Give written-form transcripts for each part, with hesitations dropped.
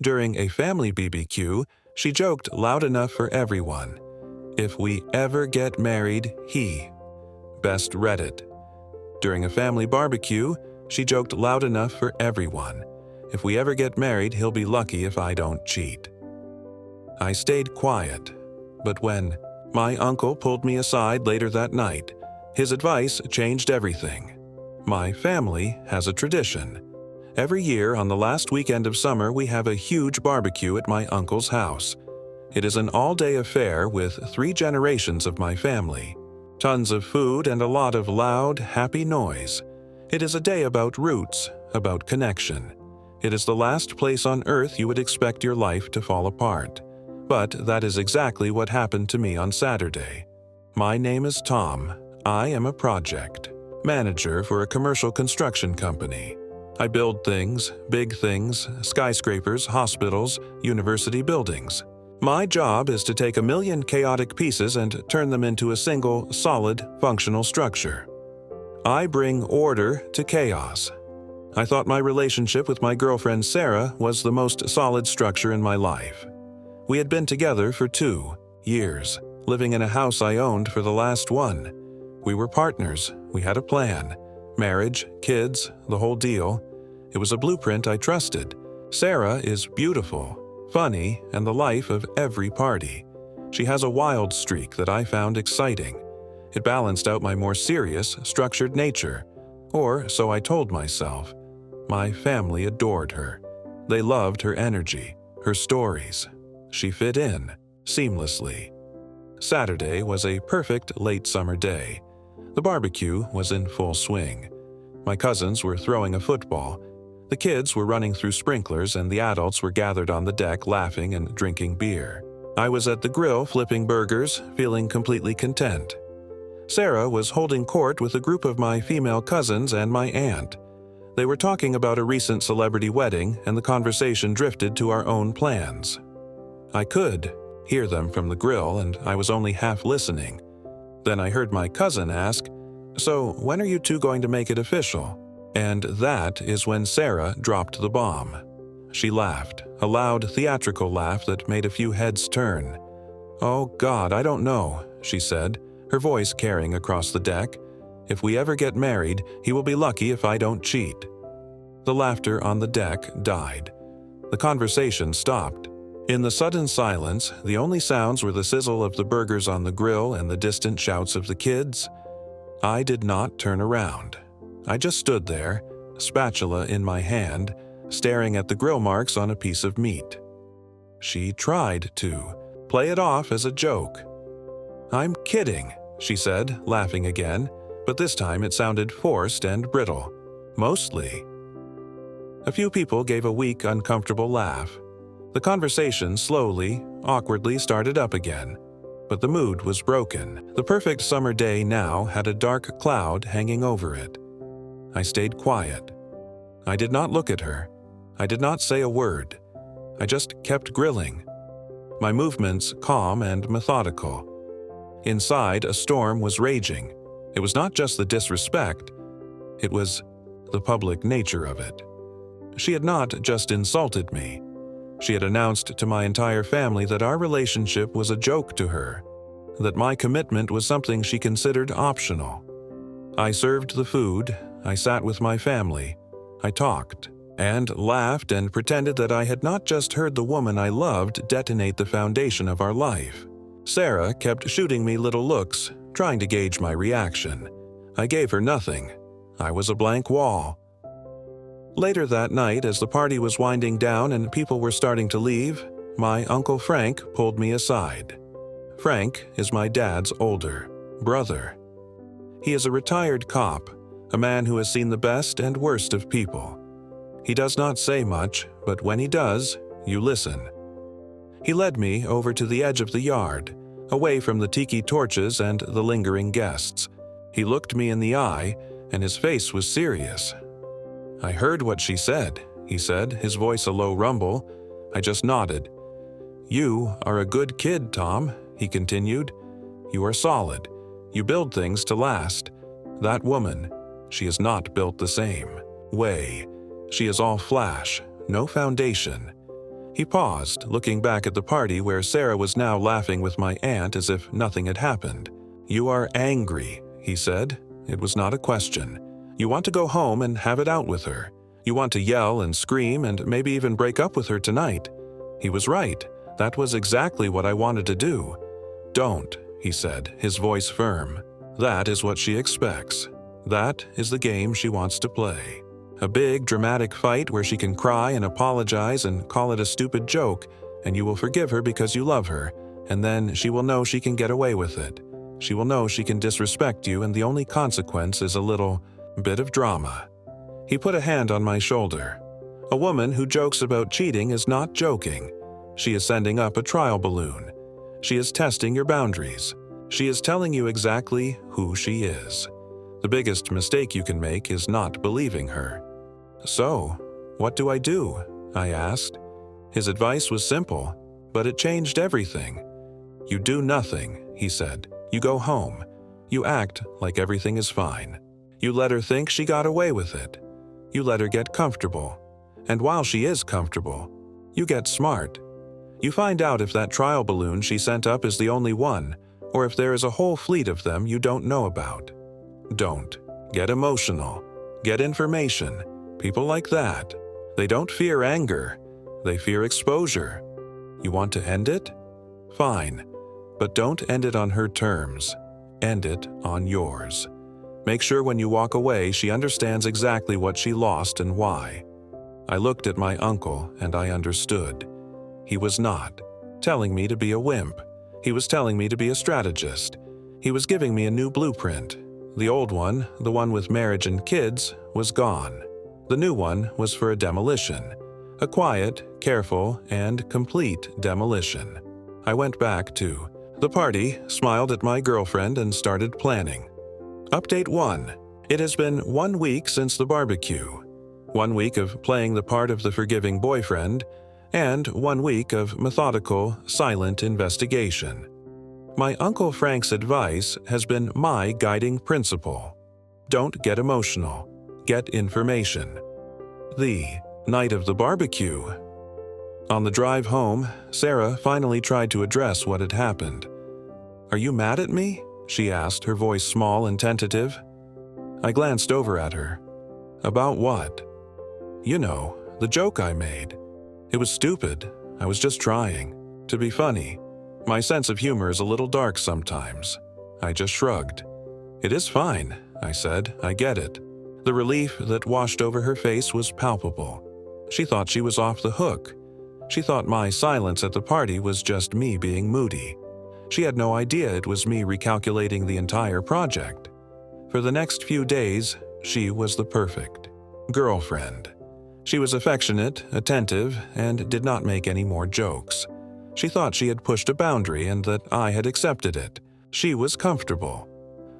During a family BBQ, she joked loud enough for everyone. "If we ever get married, he." Best Reddit. During a family barbecue, she joked loud enough for everyone. "If we ever get married, he'll be lucky if I don't cheat." I stayed quiet, but when my uncle pulled me aside later that night, his advice changed everything. My family has a tradition. Every year on the last weekend of summer, we have a huge barbecue at my uncle's house. It is an all-day affair with 3 generations of my family. Tons of food and a lot of loud, happy noise. It is a day about roots, about connection. It is the last place on earth you would expect your life to fall apart. But that is exactly what happened to me on Saturday. My name is Tom. I am a project manager for a commercial construction company. I build things, big things, skyscrapers, hospitals, university buildings. My job is to take 1,000,000 chaotic pieces and turn them into a single, solid, functional structure. I bring order to chaos. I thought my relationship with my girlfriend Sarah was the most solid structure in my life. We had been together for 2 years, living in a house I owned for the last one. We were partners, we had a plan. Marriage, kids, the whole deal. It was a blueprint I trusted. Sarah is beautiful, funny, and the life of every party. She has a wild streak that I found exciting. It balanced out my more serious, structured nature. Or so I told myself. My family adored her. They loved her energy, her stories. She fit in, seamlessly. Saturday was a perfect late summer day. The barbecue was in full swing. My cousins were throwing a football. The kids were running through sprinklers and the adults were gathered on the deck laughing and drinking beer. I was at the grill flipping burgers, feeling completely content. Sarah was holding court with a group of my female cousins and my aunt. They were talking about a recent celebrity wedding and the conversation drifted to our own plans. I could hear them from the grill and I was only half listening. Then I heard my cousin ask, "So when are you two going to make it official?" And that is when Sarah dropped the bomb. She laughed, a loud theatrical laugh that made a few heads turn. "Oh God, I don't know," she said, her voice carrying across the deck. "If we ever get married, he will be lucky if I don't cheat." The laughter on the deck died. The conversation stopped. In the sudden silence, the only sounds were the sizzle of the burgers on the grill and the distant shouts of the kids. I did not turn around. I just stood there, spatula in my hand, staring at the grill marks on a piece of meat. She tried to play it off as a joke. "I'm kidding," she said, laughing again, but this time it sounded forced and brittle. "Mostly." A few people gave a weak, uncomfortable laugh. The conversation slowly, awkwardly started up again. But the mood was broken. The perfect summer day now had a dark cloud hanging over it. I stayed quiet. I did not look at her. I did not say a word. I just kept grilling. My movements calm and methodical. Inside, a storm was raging. It was not just the disrespect. It was the public nature of it. She had not just insulted me. She had announced to my entire family that our relationship was a joke to her, that my commitment was something she considered optional. I served the food, I sat with my family, I talked, and laughed and pretended that I had not just heard the woman I loved detonate the foundation of our life. Sarah kept shooting me little looks, trying to gauge my reaction. I gave her nothing. I was a blank wall. Later that night, as the party was winding down and people were starting to leave, my Uncle Frank pulled me aside. Frank is my dad's older brother. He is a retired cop, a man who has seen the best and worst of people. He does not say much, but when he does, you listen. He led me over to the edge of the yard, away from the tiki torches and the lingering guests. He looked me in the eye, and his face was serious. "I heard what she said," he said, his voice a low rumble. I just nodded. "You are a good kid, Tom," he continued. "You are solid. You build things to last. That woman, she is not built the same way. She is all flash, no foundation. He paused, looking back at the party where Sarah was now laughing with my aunt as if nothing had happened. "You are angry," he said. It was not a question. "You want to go home and have it out with her. You want to yell and scream and maybe even break up with her tonight." He was right. That was exactly what I wanted to do. "Don't," he said, his voice firm. "That is what she expects. That is the game she wants to play. A big, dramatic fight where she can cry and apologize and call it a stupid joke, and you will forgive her because you love her, and then she will know she can get away with it. She will know she can disrespect you, and the only consequence is a little bit of drama." He put a hand on my shoulder. "A woman who jokes about cheating is not joking. She is sending up a trial balloon. She is testing your boundaries. She is telling you exactly who she is. The biggest mistake you can make is not believing her." "So, what do I do?" I asked. His advice was simple, but it changed everything. "You do nothing," he said. "You go home. You act like everything is fine. You let her think she got away with it. You let her get comfortable. And while she is comfortable, you get smart. You find out if that trial balloon she sent up is the only one, or if there is a whole fleet of them you don't know about. Don't get emotional. Get information. People like that, they don't fear anger. They fear exposure. You want to end it? Fine. But don't end it on her terms. End it on yours. Make sure when you walk away she understands exactly what she lost and why." I looked at my uncle and I understood. He was not telling me to be a wimp. He was telling me to be a strategist. He was giving me a new blueprint. The old one, the one with marriage and kids, was gone. The new one was for a demolition. A quiet, careful, and complete demolition. I went back to the party, smiled at my girlfriend, and started planning. Update 1. It has been 1 week since the barbecue. 1 week of playing the part of the forgiving boyfriend, and 1 week of methodical, silent investigation. My Uncle Frank's advice has been my guiding principle. Don't get emotional. Get information. The night of the barbecue. On the drive home, Sarah finally tried to address what had happened. "Are you mad at me?" she asked, her voice small and tentative. I glanced over at her. "About what?" "You know, the joke I made. It was stupid. I was just trying to be funny. My sense of humor is a little dark sometimes." I just shrugged. "It is fine," I said. "I get it." The relief that washed over her face was palpable. She thought she was off the hook. She thought my silence at the party was just me being moody. She had no idea it was me recalculating the entire project. For the next few days, she was the perfect girlfriend. She was affectionate, attentive, and did not make any more jokes. She thought she had pushed a boundary and that I had accepted it. She was comfortable.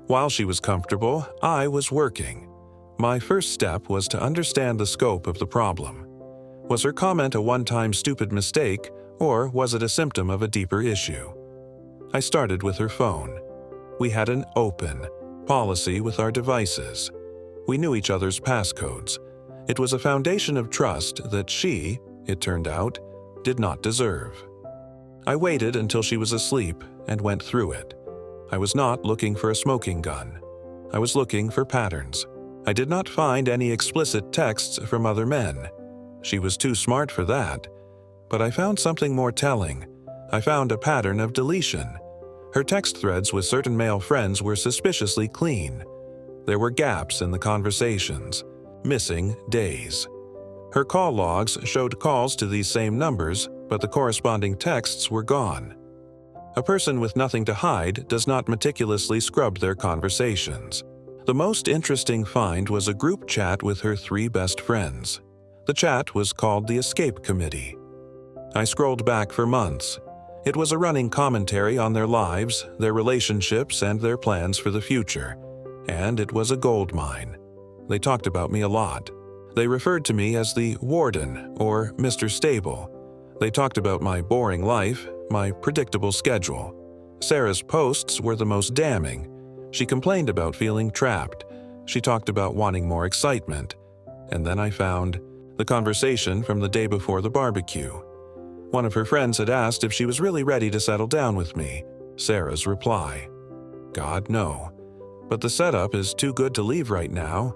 While she was comfortable, I was working. My first step was to understand the scope of the problem. Was her comment a one-time stupid mistake, or was it a symptom of a deeper issue? I started with her phone. We had an open policy with our devices. We knew each other's passcodes. It was a foundation of trust that she, it turned out, did not deserve. I waited until she was asleep and went through it. I was not looking for a smoking gun. I was looking for patterns. I did not find any explicit texts from other men. She was too smart for that. But I found something more telling. I found a pattern of deletion. Her text threads with certain male friends were suspiciously clean. There were gaps in the conversations, missing days. Her call logs showed calls to these same numbers, but the corresponding texts were gone. A person with nothing to hide does not meticulously scrub their conversations. The most interesting find was a group chat with her 3 best friends. The chat was called the Escape Committee. I scrolled back for months. It was a running commentary on their lives, their relationships, and their plans for the future. And it was a goldmine. They talked about me a lot. They referred to me as the Warden or Mr. Stable. They talked about my boring life, my predictable schedule. Sarah's posts were the most damning. She complained about feeling trapped. She talked about wanting more excitement. And then I found the conversation from the day before the barbecue. One of her friends had asked if she was really ready to settle down with me. Sarah's reply: "God, no. But the setup is too good to leave right now.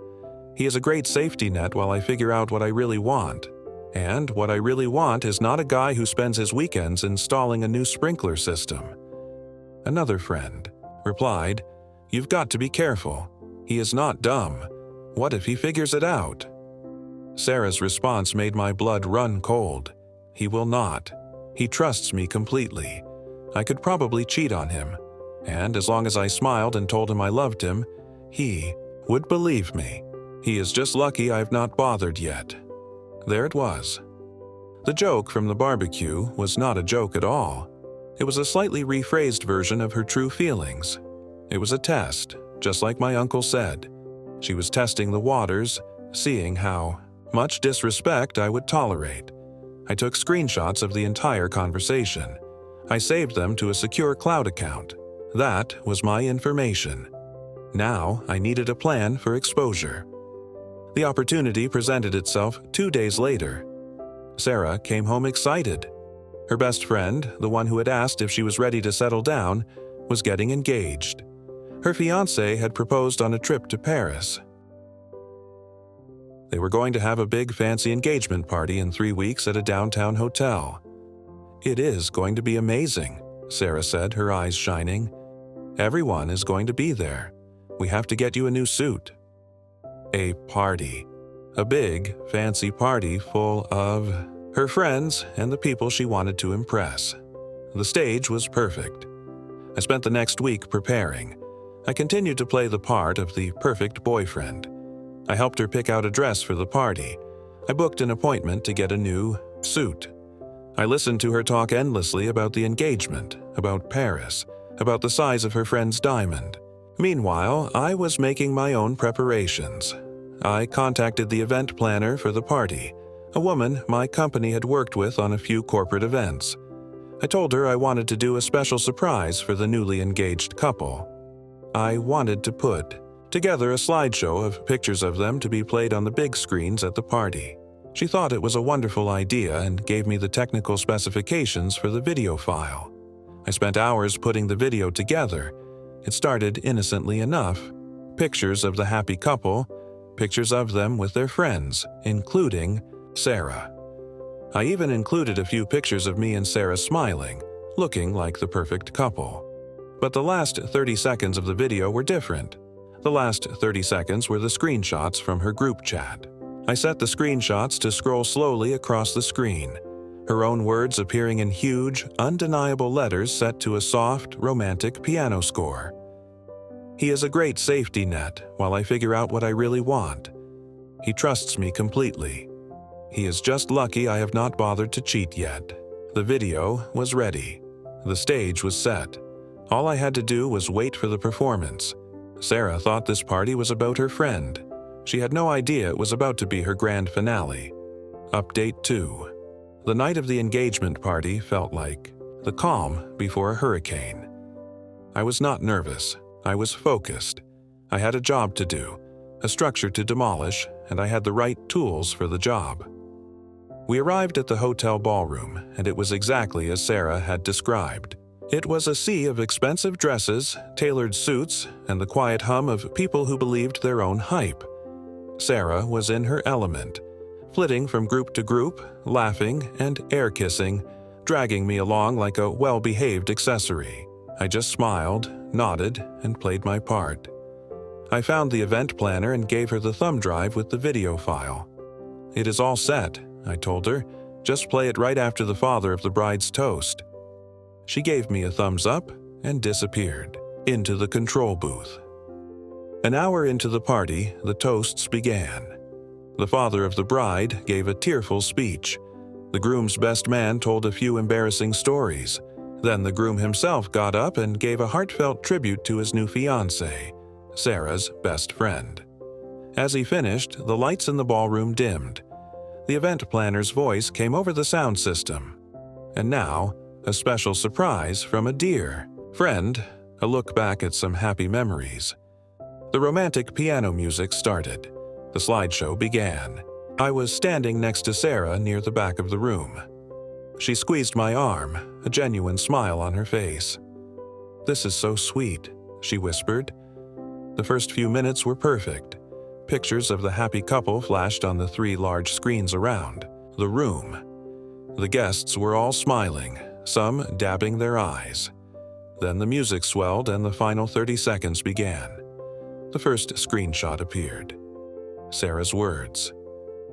He is a great safety net while I figure out what I really want. And what I really want is not a guy who spends his weekends installing a new sprinkler system." Another friend replied, "You've got to be careful. He is not dumb. What if he figures it out?" Sarah's response made my blood run cold. "He will not. He trusts me completely. I could probably cheat on him. And as long as I smiled and told him I loved him, he would believe me. He is just lucky I've not bothered yet." There it was. The joke from the barbecue was not a joke at all. It was a slightly rephrased version of her true feelings. It was a test, just like my uncle said. She was testing the waters, seeing how much disrespect I would tolerate. I took screenshots of the entire conversation. I saved them to a secure cloud account. That was my information. Now I needed a plan for exposure. The opportunity presented itself 2 days later. Sarah came home excited. Her best friend, the one who had asked if she was ready to settle down, was getting engaged. Her fiancé had proposed on a trip to Paris. They were going to have a big fancy engagement party in 3 weeks at a downtown hotel. "It is going to be amazing," Sarah said, her eyes shining. "Everyone is going to be there. We have to get you a new suit." A party. A big, fancy party full of her friends and the people she wanted to impress. The stage was perfect. I spent the next week preparing. I continued to play the part of the perfect boyfriend. I helped her pick out a dress for the party. I booked an appointment to get a new suit. I listened to her talk endlessly about the engagement, about Paris, about the size of her friend's diamond. Meanwhile, I was making my own preparations. I contacted the event planner for the party, a woman my company had worked with on a few corporate events. I told her I wanted to do a special surprise for the newly engaged couple. I wanted to put together a slideshow of pictures of them to be played on the big screens at the party. She thought it was a wonderful idea and gave me the technical specifications for the video file. I spent hours putting the video together. It started innocently enough. Pictures of the happy couple, pictures of them with their friends, including Sarah. I even included a few pictures of me and Sarah smiling, looking like the perfect couple. But the last 30 seconds of the video were different. The last 30 seconds were the screenshots from her group chat. I set the screenshots to scroll slowly across the screen, her own words appearing in huge, undeniable letters set to a soft, romantic piano score. "He is a great safety net while I figure out what I really want. He trusts me completely. He is just lucky I have not bothered to cheat yet." The video was ready. The stage was set. All I had to do was wait for the performance. Sarah thought this party was about her friend. She had no idea it was about to be her grand finale. Update 2. The night of the engagement party felt like the calm before a hurricane. I was not nervous. I was focused. I had a job to do, a structure to demolish, and I had the right tools for the job. We arrived at the hotel ballroom, and it was exactly as Sarah had described. It was a sea of expensive dresses, tailored suits, and the quiet hum of people who believed their own hype. Sarah was in her element, flitting from group to group, laughing and air-kissing, dragging me along like a well-behaved accessory. I just smiled, nodded, and played my part. I found the event planner and gave her the thumb drive with the video file. "It is all set," I told her. "Just play it right after the father of the bride's toast." She gave me a thumbs up and disappeared into the control booth. An hour into the party, the toasts began. The father of the bride gave a tearful speech. The groom's best man told a few embarrassing stories. Then the groom himself got up and gave a heartfelt tribute to his new fiancée, Sarah's best friend. As he finished, the lights in the ballroom dimmed. The event planner's voice came over the sound system. And now, a special surprise from a dear friend, a look back at some happy memories. The romantic piano music started. The slideshow began. I was standing next to Sarah near the back of the room. She squeezed my arm, a genuine smile on her face. "This is so sweet," she whispered. The first few minutes were perfect. Pictures of the happy couple flashed on the 3 large screens around the room. The guests were all smiling, some dabbing their eyes. Then the music swelled and the final 30 seconds began. The first screenshot appeared. Sarah's words,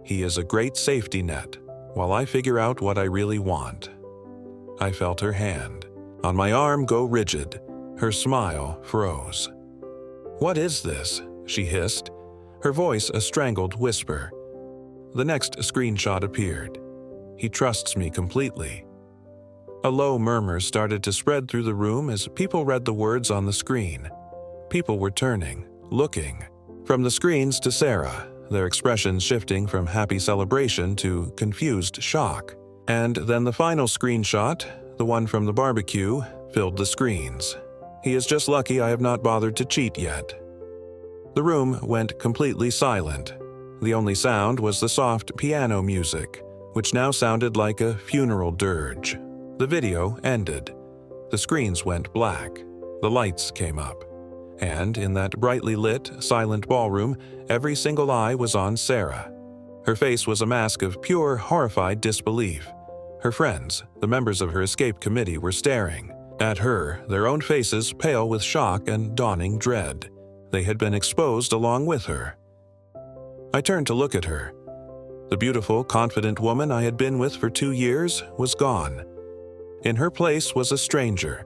"He is a great safety net, while I figure out what I really want." I felt her hand on my arm go rigid. Her smile froze. "What is this?" she hissed, her voice a strangled whisper. The next screenshot appeared. "He trusts me completely." A low murmur started to spread through the room as people read the words on the screen. People were turning, looking, from the screens to Sarah, their expressions shifting from happy celebration to confused shock. And then the final screenshot, the one from the barbecue, filled the screens. "He is just lucky I have not bothered to cheat yet." The room went completely silent. The only sound was the soft piano music, which now sounded like a funeral dirge. The video ended. The screens went black. The lights came up. And in that brightly lit, silent ballroom, every single eye was on Sarah. Her face was a mask of pure, horrified disbelief. Her friends, the members of her escape committee, were staring at her, their own faces pale with shock and dawning dread. They had been exposed along with her. I turned to look at her. The beautiful, confident woman I had been with for 2 years was gone. In her place was a stranger,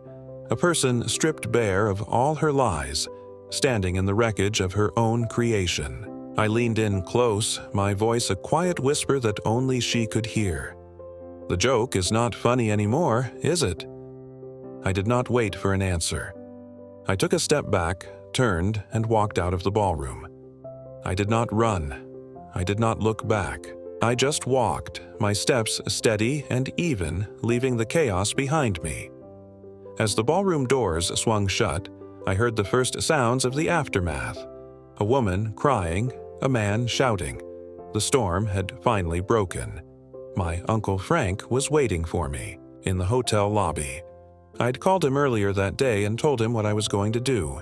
a person stripped bare of all her lies, standing in the wreckage of her own creation. I leaned in close, my voice a quiet whisper that only she could hear. "The joke is not funny anymore, is it?" I did not wait for an answer. I took a step back, turned, and walked out of the ballroom. I did not run. I did not look back. I just walked, my steps steady and even, leaving the chaos behind me. As the ballroom doors swung shut, I heard the first sounds of the aftermath. A woman crying, a man shouting. The storm had finally broken. My Uncle Frank was waiting for me in the hotel lobby. I'd called him earlier that day and told him what I was going to do.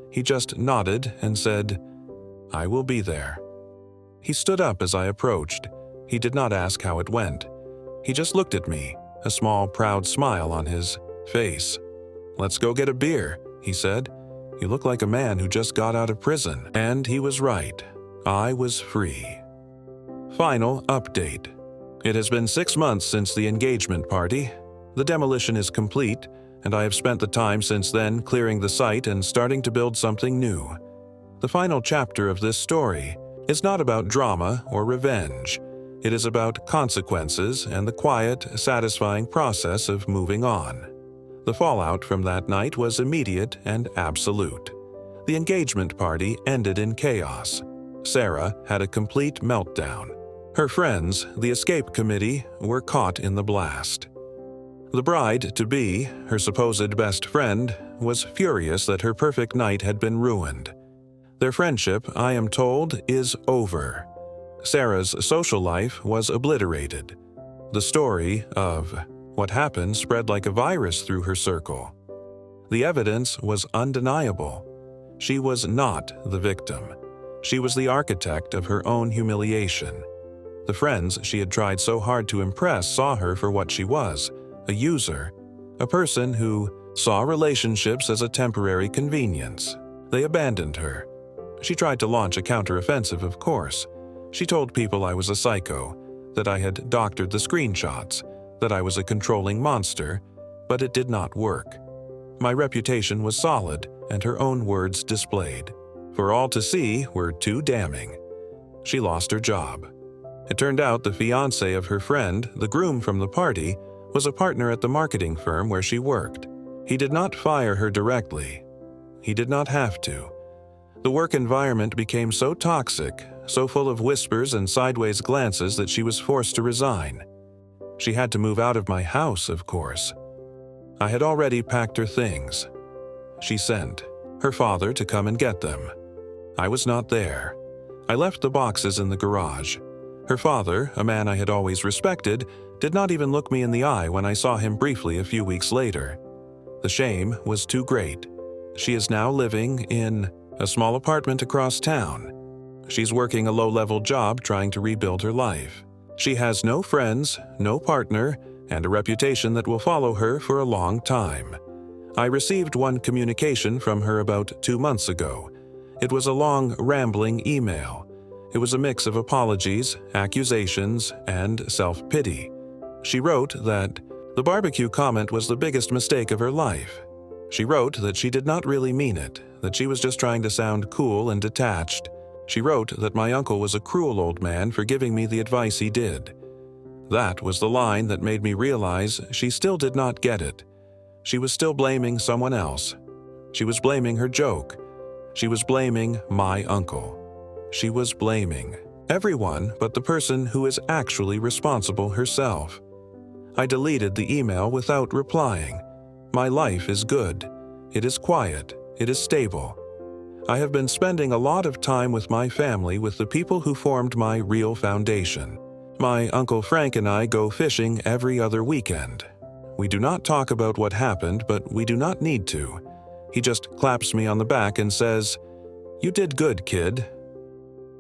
He just nodded and said, "I will be there." He stood up as I approached. He did not ask how it went. He just looked at me, a small, proud smile on his face. "Let's go get a beer," he said. "You look like a man who just got out of prison." And he was right. I was free. Final update. It has been 6 months since the engagement party. The demolition is complete, and I have spent the time since then clearing the site and starting to build something new. The final chapter of this story is not about drama or revenge. It is about consequences and the quiet, satisfying process of moving on. The fallout from that night was immediate and absolute. The engagement party ended in chaos. Sarah had a complete meltdown. Her friends, the escape committee, were caught in the blast. The bride-to-be, her supposed best friend, was furious that her perfect night had been ruined. Their friendship, I am told, is over. Sarah's social life was obliterated. The story of what happened spread like a virus through her circle. The evidence was undeniable. She was not the victim. She was the architect of her own humiliation. The friends she had tried so hard to impress saw her for what she was, a user, a person who saw relationships as a temporary convenience. They abandoned her. She tried to launch a counteroffensive, of course. She told people I was a psycho, that I had doctored the screenshots, that I was a controlling monster, but it did not work. My reputation was solid, and her own words displayed. For all to see were too damning. She lost her job. It turned out the fiancé of her friend, the groom from the party, was a partner at the marketing firm where she worked. He did not fire her directly. He did not have to. The work environment became so toxic, so full of whispers and sideways glances that she was forced to resign. She had to move out of my house, of course. I had already packed her things. She sent her father to come and get them. I was not there. I left the boxes in the garage. Her father, a man I had always respected, did not even look me in the eye when I saw him briefly a few weeks later. The shame was too great. She is now living in a small apartment across town. She's working a low-level job trying to rebuild her life. She has no friends, no partner, and a reputation that will follow her for a long time. I received one communication from her about 2 months ago. It was a long, rambling email. It was a mix of apologies, accusations, and self-pity. She wrote that the barbecue comment was the biggest mistake of her life. She wrote that she did not really mean it, that she was just trying to sound cool and detached. She wrote that my uncle was a cruel old man for giving me the advice he did. That was the line that made me realize she still did not get it. She was still blaming someone else. She was blaming her joke. She was blaming my uncle. She was blaming everyone but the person who is actually responsible herself. I deleted the email without replying. My life is good. It is quiet. It is stable. I have been spending a lot of time with my family, with the people who formed my real foundation. My Uncle Frank and I go fishing every other weekend. We do not talk about what happened, but we do not need to. He just claps me on the back and says, "You did good, kid."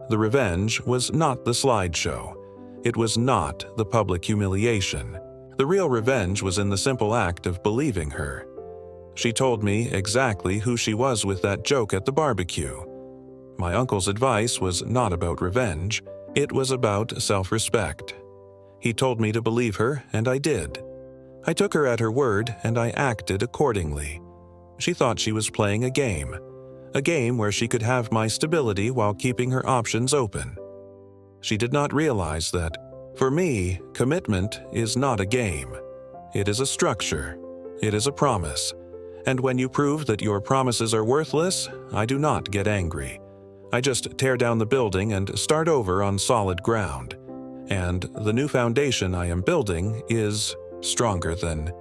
The revenge was not the slideshow. It was not the public humiliation. The real revenge was in the simple act of believing her. She told me exactly who she was with that joke at the barbecue. My uncle's advice was not about revenge. It was about self-respect. He told me to believe her, and I did. I took her at her word, and I acted accordingly. She thought she was playing a game where she could have my stability while keeping her options open. She did not realize that, for me, commitment is not a game. It is a structure. It is a promise. And when you prove that your promises are worthless, I do not get angry. I just tear down the building and start over on solid ground. And the new foundation I am building is stronger than